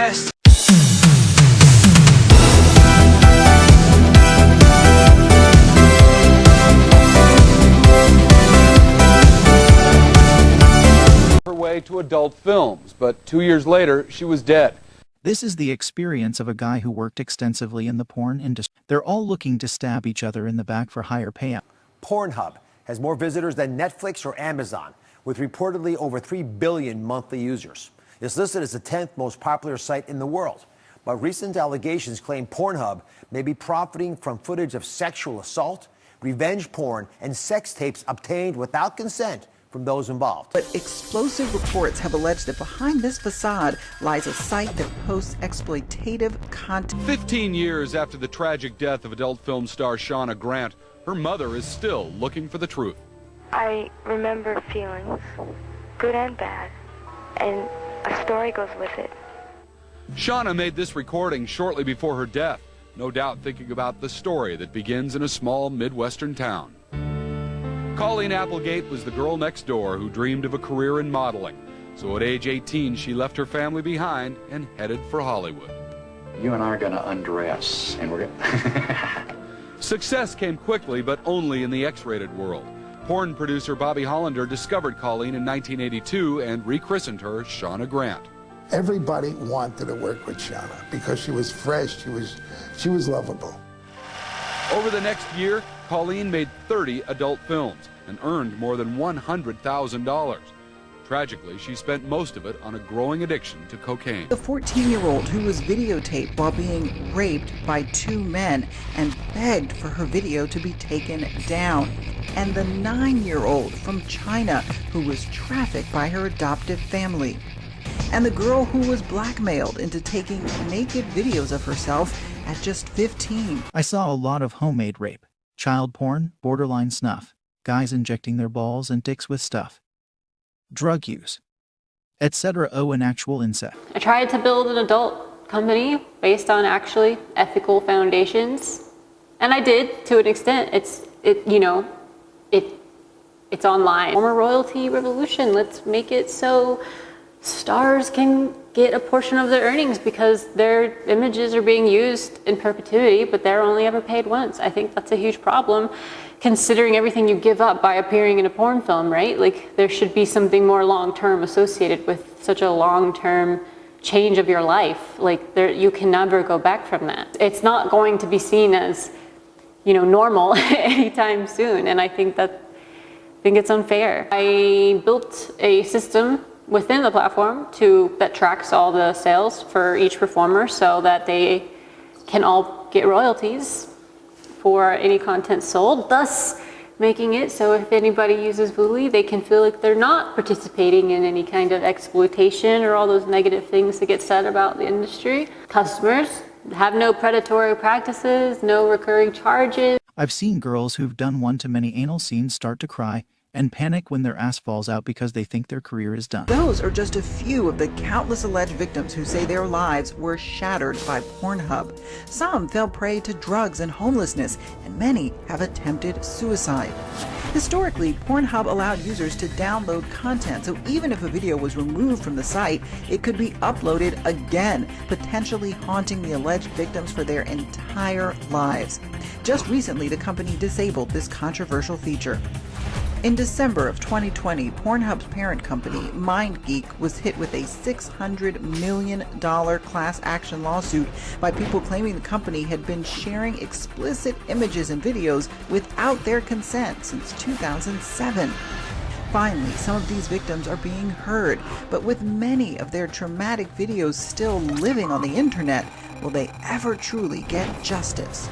best. Her way to adult films, but 2 years later, she was dead. This is the experience of a guy who worked extensively in the porn industry. They're all looking to stab each other in the back for higher payout. Pornhub has more visitors than Netflix or Amazon, with reportedly over 3 billion monthly users. It's listed as the 10th most popular site in the world. But recent allegations claim Pornhub may be profiting from footage of sexual assault, revenge porn, and sex tapes obtained without consent from those involved. But explosive reports have alleged that behind this facade lies a site that posts exploitative content. 15 years after the tragic death of adult film star Shauna Grant, her mother is still looking for the truth. I remember feelings, good and bad, and a story goes with it. Shauna made this recording shortly before her death, no doubt thinking about the story that begins in a small Midwestern town. Colleen Applegate was the girl next door who dreamed of a career in modeling. So at age 18, she left her family behind and headed for Hollywood. You and I are going to undress, and we're going to... Success came quickly, but only in the X-rated world. Porn producer Bobby Hollander discovered Colleen in 1982 and rechristened her Shauna Grant. Everybody wanted to work with Shauna because she was fresh, she was lovable. Over the next year, Colleen made 30 adult films and earned more than $100,000. Tragically, she spent most of it on a growing addiction to cocaine. The 14-year-old who was videotaped while being raped by 2 men and begged for her video to be taken down. And the 9-year-old from China who was trafficked by her adoptive family. And the girl who was blackmailed into taking naked videos of herself at just 15. I saw a lot of homemade rape, child porn, borderline snuff, guys injecting their balls and dicks with stuff, drug use, etc. Oh, and actual incest. I tried to build an adult company based on actually ethical foundations, and I did to an extent. It's online. Former royalty revolution. Let's make it so stars can get a portion of their earnings because their images are being used in perpetuity, but they're only ever paid once. I think that's a huge problem, considering everything you give up by appearing in a porn film, right? Like, there should be something more long-term associated with such a long-term change of your life. Like, you can never go back from that. It's not going to be seen as, normal anytime soon, and I think it's unfair. I built a system within the platform that tracks all the sales for each performer so that they can all get royalties for any content sold, thus making it so if anybody uses Vuli, they can feel like they're not participating in any kind of exploitation or all those negative things that get said about the industry. Customers have no predatory practices, no recurring charges. I've seen girls who've done one-to-many anal scenes start to cry and panic when their ass falls out because they think their career is done. Those are just a few of the countless alleged victims who say their lives were shattered by Pornhub. Some fell prey to drugs and homelessness, and many have attempted suicide. Historically, Pornhub allowed users to download content, so even if a video was removed from the site, it could be uploaded again, potentially haunting the alleged victims for their entire lives. Just recently, the company disabled this controversial feature. In December of 2020, Pornhub's parent company, MindGeek, was hit with a $600 million class action lawsuit by people claiming the company had been sharing explicit images and videos without their consent since 2007. Finally, some of these victims are being heard, but with many of their traumatic videos still living on the internet, will they ever truly get justice?